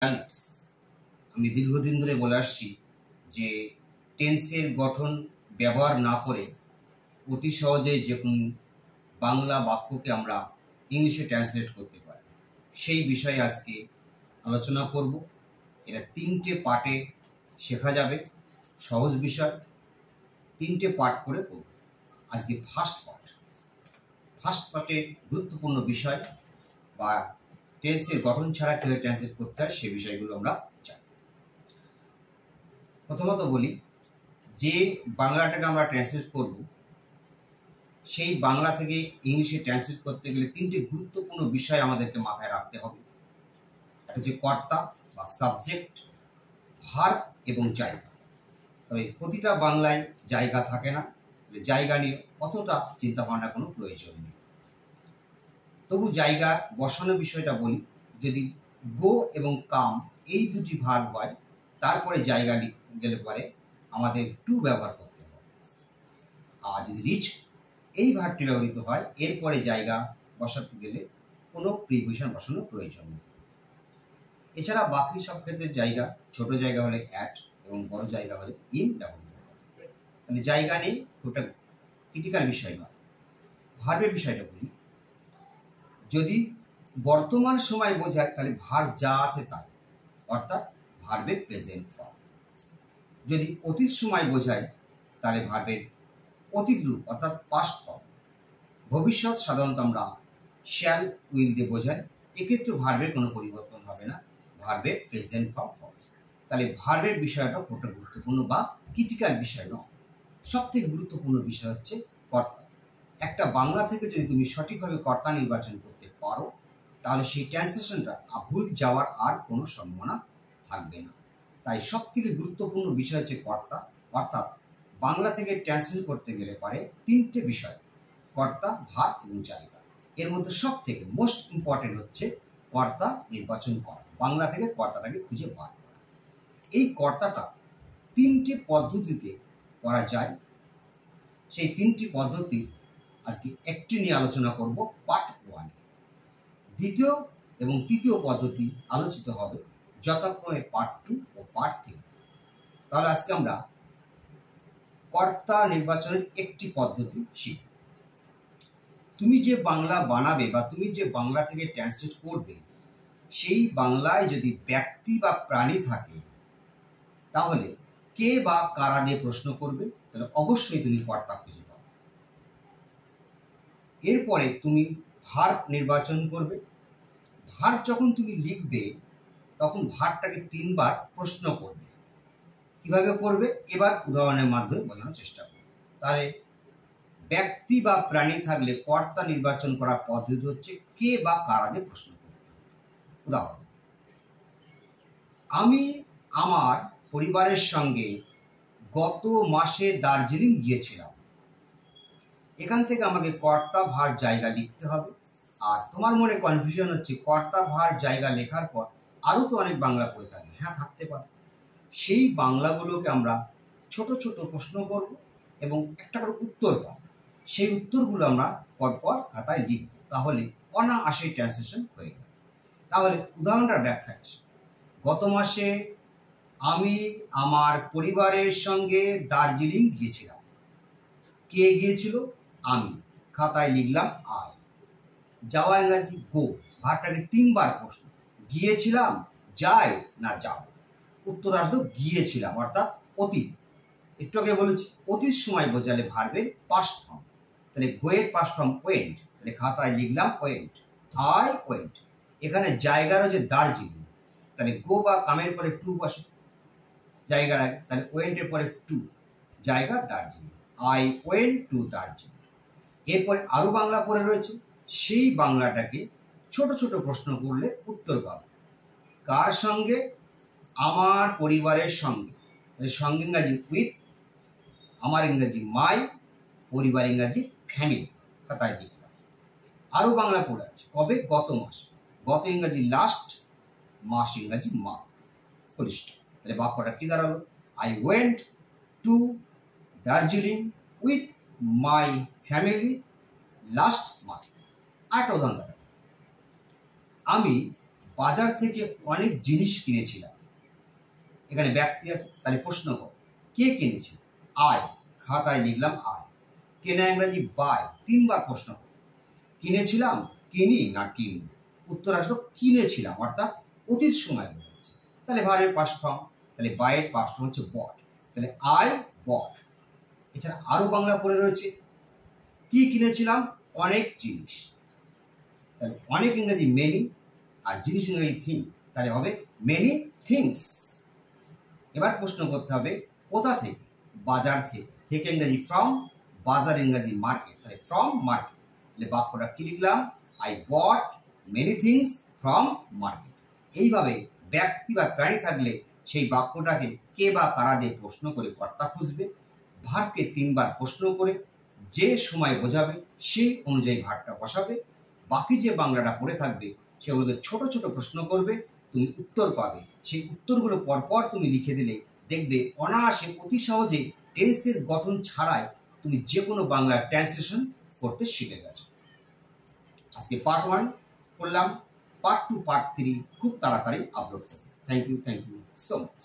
Learners আমি দীর্ঘদিন ধরে বলে আসছি যে টেন্সের গঠন ব্যবহার না করে অতি সহজে যে কোনো বাংলা বাক্যকে আমরা ইংলিশে ট্রান্সলেট করতে পারি সেই বিষয়ে আজকে আলোচনা করব। এটা 3টে পার্টে শেখা যাবে, সহজ বিষয়, 3টে পার্ট করে করব। আজকে ফার্স্ট পার্টে গুরুত্বপূর্ণ বিষয় বা টেন্সের গঠন ছাড়া কীভাবে ট্রান্সলেট করতে হয় সে বিষয়গুলো আমরা জানি। প্রথমত বলি যে বাংলাটাকে আমরা ট্রান্সলেট করব সেই বাংলা থেকে ইংলিশে ট্রান্সলেট করতে গেলে 3টে গুরুত্বপূর্ণ বিষয় আমাদেরকে মাথায় রাখতে হবে। একটা হচ্ছে কর্তা বা সাবজেক্ট, ভার্ব এবং জায়গা। তবে প্রতিটা বাংলায় জায়গা থাকে না, জায়গা নিয়ে অতটা চিন্তাভাবনার কোনো প্রয়োজন নেই। তবু জায়গা বসানোর বিষয়টা বলি, যদি গো এবং কাম এই দুটি ভার্ব হয় তারপরে জায়গা লিখতে গেলে পরে আমাদের টু ব্যবহার করতে হবে। আর যদি রিচ এই ভার্বটি ব্যবহৃত হয় এরপরে জায়গা বসাতে গেলে কোনো প্রিপোজিশন বসানোর প্রয়োজন নেই। এছাড়া বাকি সব ক্ষেত্রে জায়গা, ছোট জায়গা হলে অ্যাট এবং বড় জায়গা হলে ইন ব্যবহৃত হবে। তাহলে জায়গা নেই, ওটা ক্রিটিক্যাল বিষয় নয়। ভার্বের বিষয়টা বলি, যদি বর্তমান সময় বোঝায় তাহলে ভার্ব যা আছে তাই, অর্থাৎ ভার্বের প্রেজেন্ট ফর্ম। যদি অতীত সময় বোঝায় তাহলে ভার্বের অতীত রূপ অর্থাৎ পাস্ট ফর্ম। ভবিষ্যৎ সাধারণত আমরা শ্যাল উইল দিয়ে বোঝাই, এক্ষেত্রে ভার্বের কোনো পরিবর্তন হবে না, ভার্বের প্রেজেন্ট ফর্ম হবে। তাহলে ভার্বের বিষয়টা খুব গুরুত্বপূর্ণ বা ক্রিটিক্যাল বিষয় নয়। সবথেকে গুরুত্বপূর্ণ বিষয় হচ্ছে কর্তা। একটা বাংলা থেকে যদি তুমি সঠিকভাবে কর্তা নির্বাচন করতে পারো তাহলে সেই ট্রান্সলেশনটা ভুল যাওয়ার আর কোনো সম্ভাবনা থাকবে না। তাই সবথেকে গুরুত্বপূর্ণ বিষয় হচ্ছে কর্তা, অর্থাৎ বাংলা থেকে ট্রান্সলেট করতে গেলে পারে 3টে বিষয়, কর্তা, ভার্ব এবং জায়গা। এর মধ্যে সব থেকে মোস্ট ইম্পর্টেন্ট হচ্ছে কর্তা নির্বাচন করা, বাংলা থেকে কর্তাটাকে খুঁজে বার করা। এই কর্তাটা 3টে পদ্ধতিতে করা যায়। সেই 3টি পদ্ধতি আজকে একটি নিয়ে আলোচনা করব পার্ট 1। দ্বিতীয় এবং তৃতীয় পদ্ধতি আলোচিত হবে যথাক্রমে পার্ট 2 ও পার্ট 3। তাহলে আজকে আমরা কর্তা নির্বাচনের একটি পদ্ধতি শিখব। তুমি যে বাংলা বানাবে বা তুমি যে বাংলা থেকে ট্রান্সলেট করবে সেই বাংলায় যদি ব্যক্তি বা প্রাণী থাকে তাহলে কে বা কারা দিয়ে প্রশ্ন করবে, তাহলে অবশ্যই তুমি কর্তা খুঁজে পাবে। এরপরে তুমি ভার্ব নির্বাচন করবে। ভার্ব যখন তুমি লিখবে তখন ভার্বটাকে 3বার প্রশ্ন করবে। কিভাবে করবে এবার উদাহরণের মাধ্যমে বোঝানোর চেষ্টা করবে। তাহলে ব্যক্তি বা প্রাণী থাকলে কর্তা নির্বাচন করার পদ্ধতি হচ্ছে কে বা কারা দিয়ে প্রশ্ন করবে। উদাহরণ, আমি আমার পরিবারের সঙ্গে গত মাসে দার্জিলিং গিয়েছিলাম। এখান থেকে আমাকে কর্তা ভার্ব জায়গা লিখতে হবে। আর তোমার মনে কনফিউশন হচ্ছে কর্তা ভার্ব জায়গা লেখার পর আরও তো অনেক বাংলা পড়ে থাকবে। হ্যাঁ, থাকতে পারে। সেই বাংলাগুলোকে আমরা ছোট ছোট প্রশ্ন করব এবং একটা করে উত্তর পাব। সেই উত্তরগুলো আমরা পরপর খাতায় লিখব, তাহলে অনায়াসে ট্রান্সলেশন হয়ে যাবে। তাহলে উদাহরণটার ব্যাখ্যা আছে, গত মাসে আমি আমার পরিবারের সঙ্গে দার্জিলিং গিয়েছিলাম। কে গিয়েছিল? আমি। খাতায় লিখলাম আই। যাওয়া ইংরাজি গো। ভার্বটাকে 3বার প্রশ্ন, গিয়েছিলাম, যাই না যাও। উত্তর আসলো গিয়েছিলাম, অর্থাৎ অতীত। একটু আগে বলেছি অতীত সময় বোঝালে ভার্বের পাস্ট ফর্ম, তাহলে গোয়ের পাস্ট ফর্ম ওয়েন্ট। তাহলে খাতায় লিখলাম ওয়েন্ট, আই ওয়েন্ট। এখানে জায়গার হচ্ছে দার্জিলিং, তাহলে গো বা কামের পরে টু বসে জায়গার আগে, তাহলে ওয়েন্টের পরে টু, জায়গা Darjeeling, I went to Darjeeling. এরপরে আরো বাংলা পড়ে রয়েছে, সেই বাংলাটাকে ছোট ছোট প্রশ্ন করলে উত্তর পাবে। কার সঙ্গে? আমার পরিবারের সঙ্গে। সঙ্গে ইংরাজি উইথ, আমার ইংরাজি মাই, পরিবার ইংরাজি ফ্যামিলি। খাতায় লিখলাম। আরো বাংলা পড়ে আছে, কবে? গত মাস। গত ইংরাজি লাস্ট, মাস ইংরাজি মান্থ, কনিষ্ঠ। তাহলে বাক্যটা কি দাঁড়ালো? I went to Darjeeling with my family last month. আরেকটা উদাহরণ দাঁড়ালো, আমি বাজার থেকে অনেক জিনিস কিনেছিলাম। এখানে ব্যক্তি আছে, তাহলে প্রশ্ন কর কে কিনেছিল? আয়, খাতায় লিখলাম আয়। কেনা ইংরাজি বাই, 3বার প্রশ্ন কর। কিনেছিলাম, কিনি না কিনি? উত্তর আসলো কিনেছিলাম, অর্থাৎ অতীত সময় বোঝাচ্ছে। তাহলে ভার্বের পাস্ট ফর্ম, তাহলে বাইয়ের পাস্ট ফর্ম হচ্ছে বট, তাহলে আই বট। এছাড়া আরো বাংলা পড়ে রয়েছে, কি কিনেছিলাম? অনেক জিনিস। তাহলে অনেক ইংরেজি মেনি, আর জিনিস ইংরেজি থিং, তাহলে হবে মেনি থিংস। এবার প্রশ্ন করতে হবে কোথা থেকে? বাজার থেকে। থেকে ইংরেজি ফ্রম, বাজার ইংরেজি মার্কেট, তাহলে ফ্রম মার্কেট। তাহলে বাক্যটা কি লিখলাম? I bought many things from market. এইভাবে ব্যক্তি বা প্রাণী থাকলে সেই বাক্যটাকে কে বা কারা দিয়ে প্রশ্ন করে কর্তা খুঁজবে, ভার্বকে 3বার প্রশ্ন করে যে সময় বোঝাবে সেই অনুযায়ী ভার্বটা বসাবে। বাকি যে বাংলাটা পড়ে থাকবে সেগুলোকে ছোট ছোট প্রশ্ন করবে, তুমি উত্তর পাবে। সেই উত্তরগুলো পরপর তুমি লিখে দিলে দেখবে অনায়াসে অতি সহজে টেন্সের গঠন ছাড়াই তুমি যে কোনো বাংলার ট্রান্সলেশন করতে শিখে গেছো। আজকে পার্ট 1 করলাম, পার্ট 2 পার্ট 3 খুব তাড়াতাড়ি আপলোড করবো। Thank you so much.